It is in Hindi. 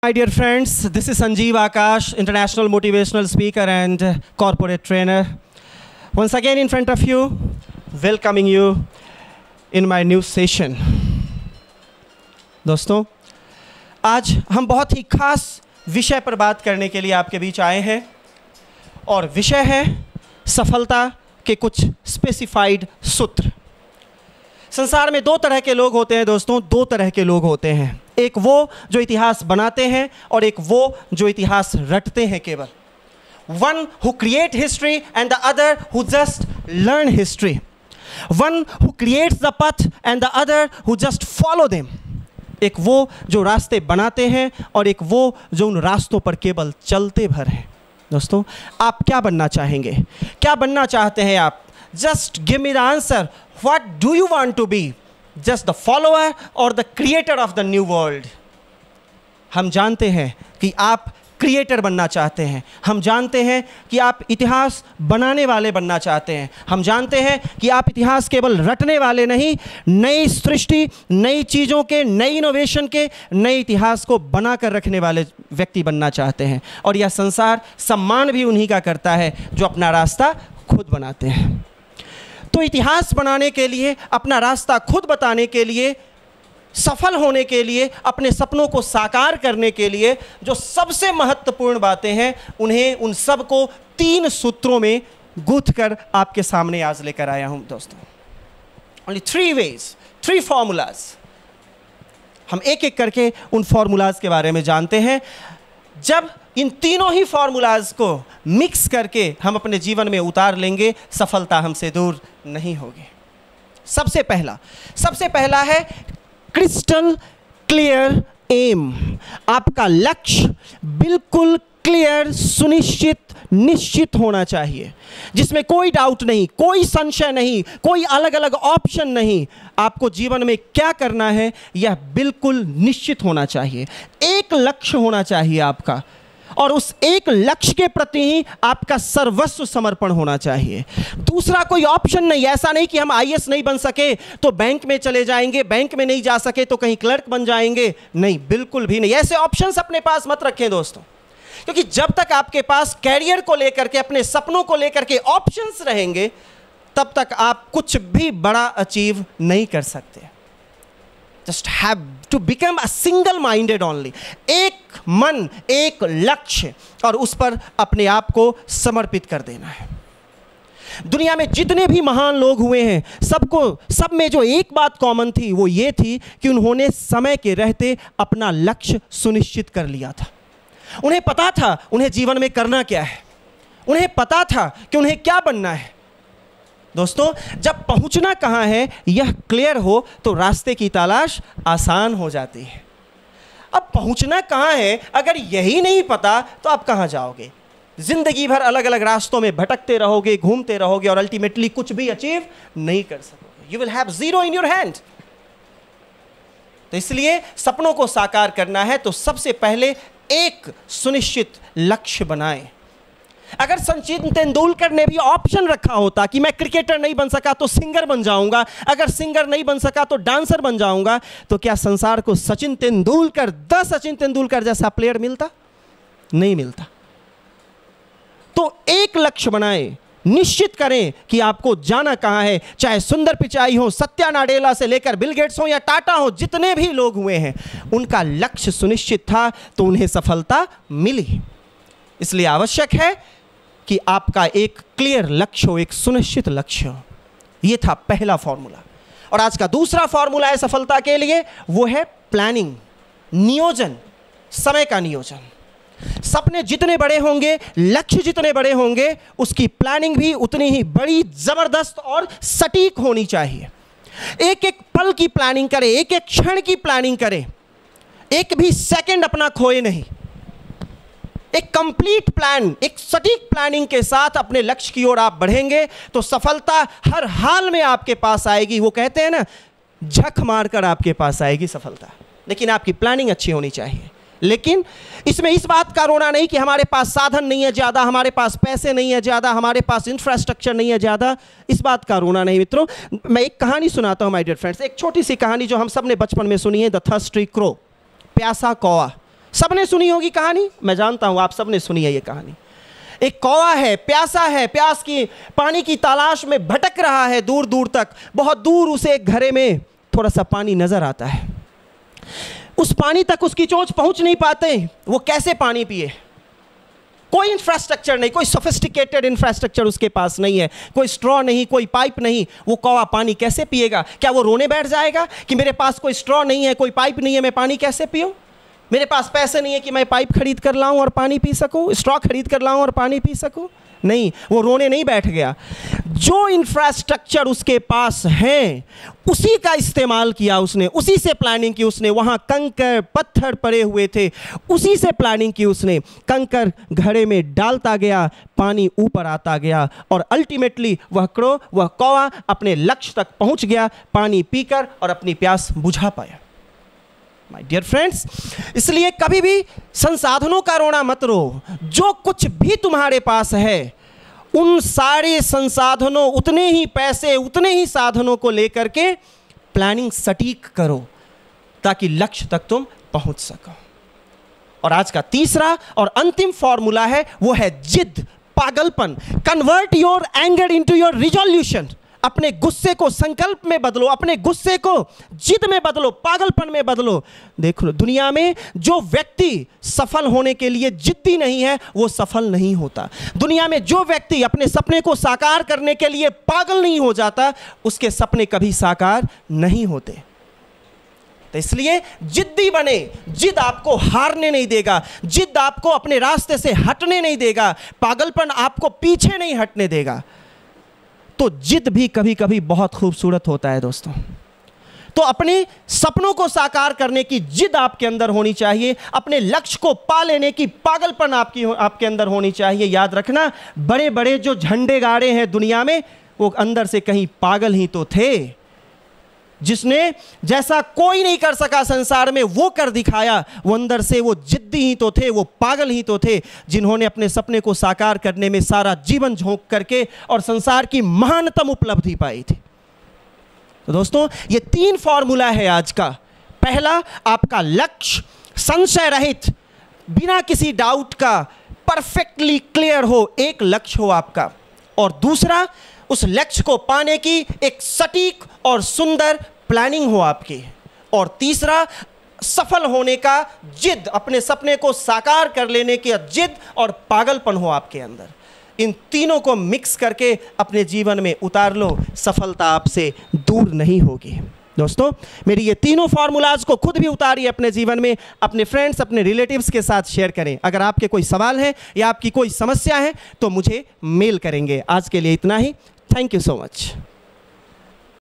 My dear friends, this is Sanjeev Akash, international motivational speaker and corporate trainer. Once again in front of you, welcoming you in my new session. दोस्तों, आज हम बहुत ही खास विषय पर बात करने के लिए आपके बीच आए हैं और विषय है सफलता के कुछ स्पेसिफाइड सूत्र। संसार में दो तरह के लोग होते हैं दोस्तों, दो तरह के लोग होते हैं। एक वो जो इतिहास बनाते हैं और एक वो जो इतिहास रटते हैं केवल। One who create history and the other who just learn history. One who creates the path and the other who just follow them. एक वो जो रास्ते बनाते हैं और एक वो जो उन रास्तों पर केवल चलते भर हैं। दोस्तों, आप क्या बनना चाहेंगे? क्या बनना चाहते हैं आप? Just give me the answer. What do you want to be? Just the follower or the creator of the new world? हम जानते हैं कि आप क्रिएटर बनना चाहते हैं। हम जानते हैं कि आप इतिहास बनाने वाले बनना चाहते हैं। हम जानते हैं कि आप इतिहास केवल रटने वाले नहीं, नई सृष्टि, नई चीज़ों के, नई इनोवेशन के, नए इतिहास को बनाकर रखने वाले व्यक्ति बनना चाहते हैं। और यह संसार सम्मान भी उन्हीं का करता है जो अपना रास्ता खुद बनाते हैं। तो इतिहास बनाने के लिए, अपना रास्ता खुद बताने के लिए, सफल होने के लिए, अपने सपनों को साकार करने के लिए जो सबसे महत्वपूर्ण बातें हैं, उन्हें उन सब को 3 सूत्रों में गूंथ कर आपके सामने आज लेकर आया हूं दोस्तों। Only 3 ways, 3 formulas। हम एक एक करके उन फॉर्मूलाज के बारे में जानते हैं। जब इन तीनों ही फॉर्मूलाज को मिक्स करके हम अपने जीवन में उतार लेंगे, सफलता हमसे दूर नहीं होगी। सबसे पहला है क्रिस्टल क्लियर एम। आपका लक्ष्य बिल्कुल क्लियर, सुनिश्चित, निश्चित होना चाहिए, जिसमें कोई डाउट नहीं, कोई संशय नहीं, कोई अलग अलग ऑप्शन नहीं। आपको जीवन में क्या करना है यह बिल्कुल निश्चित होना चाहिए। एक लक्ष्य होना चाहिए आपका और उस एक लक्ष्य के प्रति ही आपका सर्वस्व समर्पण होना चाहिए। दूसरा कोई ऑप्शन नहीं। ऐसा नहीं कि हम आईएएस नहीं बन सके तो बैंक में चले जाएंगे, बैंक में नहीं जा सके तो कहीं क्लर्क बन जाएंगे। नहीं, बिल्कुल भी नहीं। ऐसे ऑप्शंस अपने पास मत रखें दोस्तों, क्योंकि जब तक आपके पास कैरियर को लेकर के, अपने सपनों को लेकर के ऑप्शंस रहेंगे, तब तक आप कुछ भी बड़ा अचीव नहीं कर सकते। Just have to become a single minded only। एक मन, एक लक्ष्य और उस पर अपने आप को समर्पित कर देना है। दुनिया में जितने भी महान लोग हुए हैं, सब में जो एक बात कॉमन थी वो ये थी कि उन्होंने समय के रहते अपना लक्ष्य सुनिश्चित कर लिया था। उन्हें पता था उन्हें जीवन में करना क्या है, उन्हें पता था कि उन्हें क्या बनना है। दोस्तों, जब पहुंचना कहाँ है यह क्लियर हो तो रास्ते की तलाश आसान हो जाती है। अब पहुंचना कहाँ है अगर यही नहीं पता तो आप कहाँ जाओगे? जिंदगी भर अलग अलग रास्तों में भटकते रहोगे, घूमते रहोगे और अल्टीमेटली कुछ भी अचीव नहीं कर सकोगे। You will have zero in your hand. तो इसलिए सपनों को साकार करना है तो सबसे पहले एक सुनिश्चित लक्ष्य बनाएं। अगर सचिन तेंदुलकर ने भी ऑप्शन रखा होता कि मैं क्रिकेटर नहीं बन सका तो सिंगर बन जाऊंगा, अगर सिंगर नहीं बन सका तो डांसर बन जाऊंगा, तो क्या संसार को सचिन तेंदुलकर जैसा प्लेयर मिलता? नहीं मिलता। तो एक लक्ष्य बनाएं, निश्चित करें कि आपको जाना कहां है। चाहे सुंदर पिचाई हो, सत्या नाडेला से लेकर बिल गेट्स हो या टाटा हो, जितने भी लोग हुए हैं उनका लक्ष्य सुनिश्चित था तो उन्हें सफलता मिली। इसलिए आवश्यक है कि आपका एक क्लियर लक्ष्य हो, एक सुनिश्चित लक्ष्य हो। यह था पहला फॉर्मूला। और आज का दूसरा फॉर्मूला है सफलता के लिए, वो है प्लानिंग, नियोजन, समय का नियोजन। सपने जितने बड़े होंगे, लक्ष्य जितने बड़े होंगे, उसकी प्लानिंग भी उतनी ही बड़ी, जबरदस्त और सटीक होनी चाहिए। एक एक पल की प्लानिंग करें, एक एक क्षण की प्लानिंग करें, एक भी सेकंड अपना खोए नहीं। एक कंप्लीट प्लान, एक सटीक प्लानिंग के साथ अपने लक्ष्य की ओर आप बढ़ेंगे तो सफलता हर हाल में आपके पास आएगी। वो कहते हैं ना, झक मारकर आपके पास आएगी सफलता। लेकिन आपकी प्लानिंग अच्छी होनी चाहिए। लेकिन इसमें इस बात का रोना नहीं कि हमारे पास साधन नहीं है ज़्यादा, हमारे पास पैसे नहीं है ज़्यादा, हमारे पास इंफ्रास्ट्रक्चर नहीं है ज़्यादा। इस बात का रोना नहीं मित्रों। मैं एक कहानी सुनाता हूँ माय डियर फ्रेंड्स, एक छोटी सी कहानी जो हम सब ने बचपन में सुनी है, द थर्स्टी क्रो, प्यासा कौवा। सबने सुनी होगी कहानी, मैं जानता हूं आप सबने सुनी है ये कहानी। एक कौवा है, प्यासा है, प्यास की पानी की तलाश में भटक रहा है दूर दूर तक। बहुत दूर उसे एक घड़े में थोड़ा सा पानी नजर आता है। उस पानी तक उसकी चोंच पहुंच नहीं पाते, वो कैसे पानी पिए? कोई इंफ्रास्ट्रक्चर नहीं, कोई सोफिस्टिकेटेड इंफ्रास्ट्रक्चर उसके पास नहीं है, कोई स्ट्रॉ नहीं, कोई पाइप नहीं। वो कौवा पानी कैसे पिएगा? क्या वो रोने बैठ जाएगा कि मेरे पास कोई स्ट्रॉ नहीं है, कोई पाइप नहीं है, मैं पानी कैसे पीऊँ? मेरे पास पैसे नहीं है कि मैं पाइप खरीद कर लाऊं और पानी पी सकूं, स्ट्रॉ खरीद कर लाऊं और पानी पी सकूं? नहीं, वो रोने नहीं बैठ गया। जो इंफ्रास्ट्रक्चर उसके पास है उसी का इस्तेमाल किया उसने, उसी से प्लानिंग की उसने। वहाँ कंकर पत्थर पड़े हुए थे, उसी से प्लानिंग की उसने। कंकर घड़े में डालता गया, पानी ऊपर आता गया और अल्टीमेटली वह कौवा अपने लक्ष्य तक पहुँच गया, पानी पीकर और अपनी प्यास बुझा पाया। माय डियर फ्रेंड्स, इसलिए कभी भी संसाधनों का रोना मत रो। जो कुछ भी तुम्हारे पास है उन सारे संसाधनों, उतने ही पैसे, उतने ही साधनों को लेकर के प्लानिंग सटीक करो ताकि लक्ष्य तक तुम पहुंच सको। और आज का तीसरा और अंतिम फॉर्मूला है, वो है जिद, पागलपन। Convert your anger into your resolution. अपने गुस्से को संकल्प में बदलो, अपने गुस्से को जिद में बदलो, पागलपन में बदलो। देखो, दुनिया में जो व्यक्ति सफल होने के लिए जिद्दी नहीं है वो सफल नहीं होता। दुनिया में जो व्यक्ति अपने सपने को साकार करने के लिए पागल नहीं हो जाता, उसके सपने कभी साकार नहीं होते। तो इसलिए जिद्दी बने। जिद आपको हारने नहीं देगा, जिद आपको अपने रास्ते से हटने नहीं देगा, पागलपन आपको पीछे नहीं हटने देगा। तो जिद भी कभी कभी बहुत खूबसूरत होता है दोस्तों। तो अपने सपनों को साकार करने की जिद आपके अंदर होनी चाहिए, अपने लक्ष्य को पा लेने की पागलपन आपके अंदर होनी चाहिए। याद रखना, बड़े बड़े जो झंडे गाड़े हैं दुनिया में, वो अंदर से कहीं पागल ही तो थे। जिसने जैसा कोई नहीं कर सका संसार में वो कर दिखाया, वो अंदर से वो जिद्दी ही तो थे, वो पागल ही तो थे, जिन्होंने अपने सपने को साकार करने में सारा जीवन झोंक करके और संसार की महानतम उपलब्धि पाई थी। तो दोस्तों, ये 3 फॉर्मूला है आज का। पहला, आपका लक्ष्य संशय रहित, बिना किसी डाउट का परफेक्टली क्लियर हो, एक लक्ष्य हो आपका। और दूसरा, उस लक्ष्य को पाने की एक सटीक और सुंदर प्लानिंग हो आपकी। और तीसरा, सफल होने का जिद, अपने सपने को साकार कर लेने की जिद और पागलपन हो आपके अंदर। इन तीनों को मिक्स करके अपने जीवन में उतार लो, सफलता आपसे दूर नहीं होगी। दोस्तों, मेरी ये तीनों फार्मूलाज को खुद भी उतारिए अपने जीवन में, अपने फ्रेंड्स, अपने रिलेटिव्स के साथ शेयर करें। अगर आपके कोई सवाल है या आपकी कोई समस्या है तो मुझे मेल करेंगे। आज के लिए इतना ही। Thank you so much.